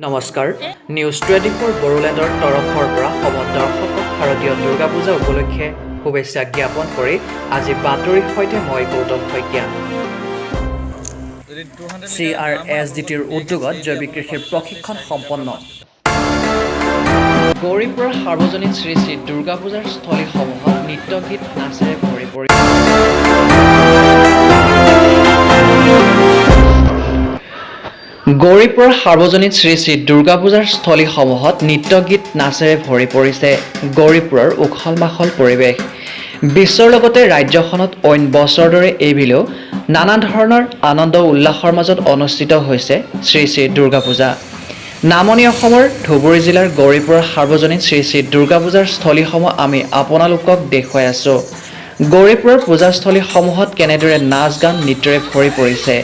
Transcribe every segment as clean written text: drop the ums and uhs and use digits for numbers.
নমস্কাৰ নিউজ 24 বড়োলেণ্ডৰ তৰফৰ পৰা সমগ্ৰ দৰ্শকক শাৰদীয় দুৰ্গা পূজা উপলক্ষে শুভেচ্ছা জ্ঞাপন কৰি আজি বাতৰিৰ সৈতে মই গৌতম শইকীয়া CRSDTৰ উদ্যোগত জৈৱিক কৃষিৰ প্ৰশিক্ষণ সম্পন্ন গৌৰীপুৰৰ সাৰ্বজনীন শ্ৰী শ্ৰী দুৰ্গা পূজাৰ স্থলীসমূহত নৃত্য গীত নাচেৰে ভৰি পৰিছে গৌৰীপুৰৰ সাৰ্বজনীন শ্ৰী শ্ৰী দুৰ্গা পূজাৰ স্থলীসমূহত নৃত্য গীত নাচেৰে ভৰি পৰিছে গৌৰীপুৰৰ উখল মাখল পৰিৱেশ বিশ্বৰ লগতে ৰাজ্যখনত অইন বছৰৰ দৰে এইবিলেও নানা ধৰণৰ আনন্দ উল্লাসৰ মাজত অনুষ্ঠিত হৈছে শ্ৰী শ্ৰী দুৰ্গা পূজা নামনি অসমৰ ধুবুৰী জিলাৰ গৌৰীপুৰৰ সাৰ্বজনীন শ্ৰী শ্ৰী দুৰ্গা পূজাৰ স্থলীসমূহ আমি আপোনালোকক দেখুৱাই আছোঁ গৌৰীপুৰৰ পূজাস্থলীসমূহত কেনেদৰে নাচ গান নৃত্যৰে ভৰি পৰিছে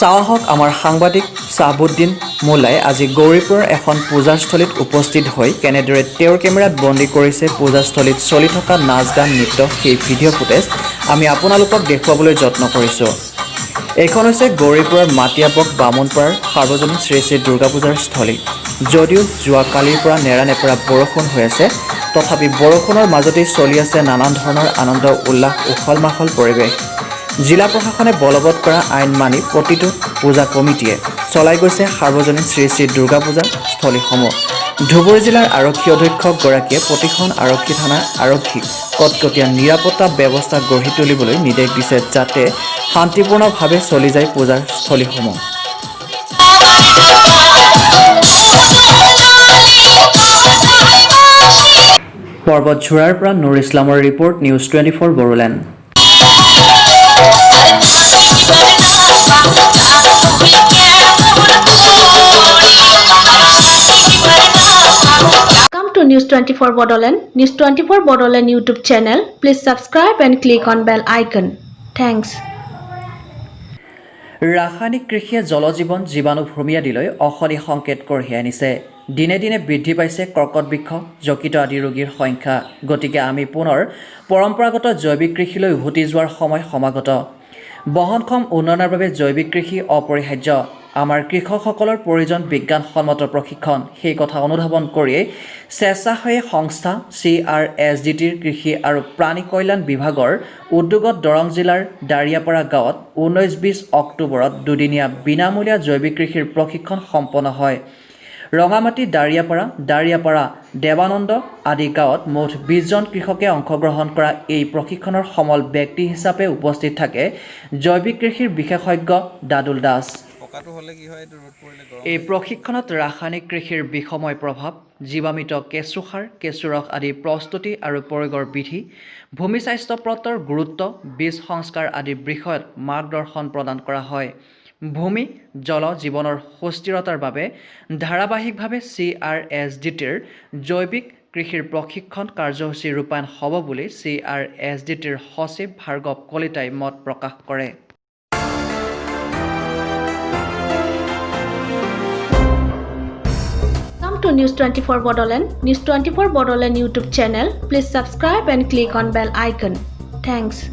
চাহক আমাৰ সাংবাদিক চাহাবুদ্দিন মোল্লাই আজি গৌৰীপুৰৰ এখন পূজাস্থলীত উপস্থিত হৈ কেনেদৰে তেওঁৰ কেমেৰাত বন্দী কৰিছে পূজাস্থলীত চলি থকা নাচ গান নৃত্য সেই ভিডিঅ' ফুটেজ আমি আপোনালোকক দেখুৱাবলৈ যত্ন কৰিছোঁ এইখন হৈছে গৌৰীপুৰৰ মাটিয়াপক বামুণপাৰাৰ সাৰ্বজনীন শ্ৰী শ্ৰী দুৰ্গা পূজাৰ স্থলী যদিও যোৱা কালিৰ পৰা নেৰানেপেৰা বৰষুণ হৈ আছে তথাপি বৰষুণৰ মাজতেই চলি আছে নানান ধৰণৰ আনন্দ উল্লাস উখল মাখল পৰিৱেশ জিলা প্ৰশাসনে বলবৎ কৰা আইন মানি প্ৰতিটো পূজা কমিটিয়ে চলাই গৈছে সাৰ্বজনীন শ্ৰী শ্ৰী দুৰ্গা পূজাৰ স্থলীসমূহ ধুবুৰী জিলাৰ আৰক্ষী অধীক্ষকগৰাকীয়ে প্ৰতিখন আৰক্ষী থানাৰ আৰক্ষীক কটকটীয়া নিৰাপত্তা ব্যৱস্থা গঢ়ি তুলিবলৈ নিৰ্দেশ দিছে যাতে শান্তিপূৰ্ণভাৱে চলি যায় পূজাৰ স্থলীসমূহ পৰ্বত ঝোৰাৰ পৰা নুৰ ইছলামৰ report news 24 Bodoland Welcome to News 24 Bodoland. News 24 Bodoland YouTube channel. Please subscribe and click on bell icon. Thanks. ৰাসায়নিক কৃষিয়ে জলজীৱন জীৱাণু ভূমিয়াদিলৈ অশনি সংকেত কঢ়িয়াই আনিছে দিনে দিনে বৃদ্ধি পাইছে কৰ্কট বৃক্ষ যকৃত আদি ৰোগীৰ সংখ্যা গতিকে আমি পুনৰ পৰম্পৰাগত জৈৱিক কৃষিলৈ উভতি যোৱাৰ সময় সমাগত বহনক্ষম উন্নয়নৰ বাবে জৈৱিক কৃষি অপৰিহাৰ্য আমাৰ কৃষকসকলৰ প্ৰয়োজন বিজ্ঞানসন্মত প্ৰশিক্ষণ সেই কথা অনুধাৱন কৰিয়ে স্বেচ্ছাসেৱী সংস্থা CRSDTৰ কৃষি আৰু প্ৰাণী কল্যাণ বিভাগৰ উদ্যোগত দৰং জিলাৰ দাৰিয়াপাৰা গাঁৱত 19-20 অক্টোবৰত দুদিনীয়া বিনামূলীয়া জৈৱিক কৃষিৰ প্ৰশিক্ষণ সম্পন্ন হয় ৰঙামাটি দাৰিয়াপাৰা দেৱানন্দ আদি গাঁৱত মুঠ 20 জন কৃষকে অংশগ্ৰহণ কৰা এই প্ৰশিক্ষণৰ সমল ব্যক্তি হিচাপে উপস্থিত থাকে জৈৱিক কৃষিৰ বিশেষজ্ঞ দাদুল দাস এই প্ৰশিক্ষণত ৰাসায়নিক কৃষিৰ বিষময় প্ৰভাৱ জীৱামৃত কেঁচুসাৰ কেঁচুৰস আদি প্ৰস্তুতি আৰু প্ৰয়োগৰ বিধি ভূমি স্বাস্থ্য পত্ৰৰ গুৰুত্ব বীজ সংস্কাৰ আদি বিষয়ত মাৰ্গদৰ্শন প্ৰদান কৰা হয় ভূমি জল জীৱনৰ সুস্থিৰতাৰ বাবে ধাৰাবাহিকভাৱে CRSDTৰ জৈৱিক কৃষিৰ প্ৰশিক্ষণ কাৰ্যসূচী ৰূপায়ণ হ'ব বুলি CRSDTৰ সচিব ভাৰ্গৱ কলিতাই মত প্ৰকাশ কৰে Welcome to News 24 Bodoland. News 24 Bodoland YouTube channel. Please subscribe and click on bell icon. Thanks.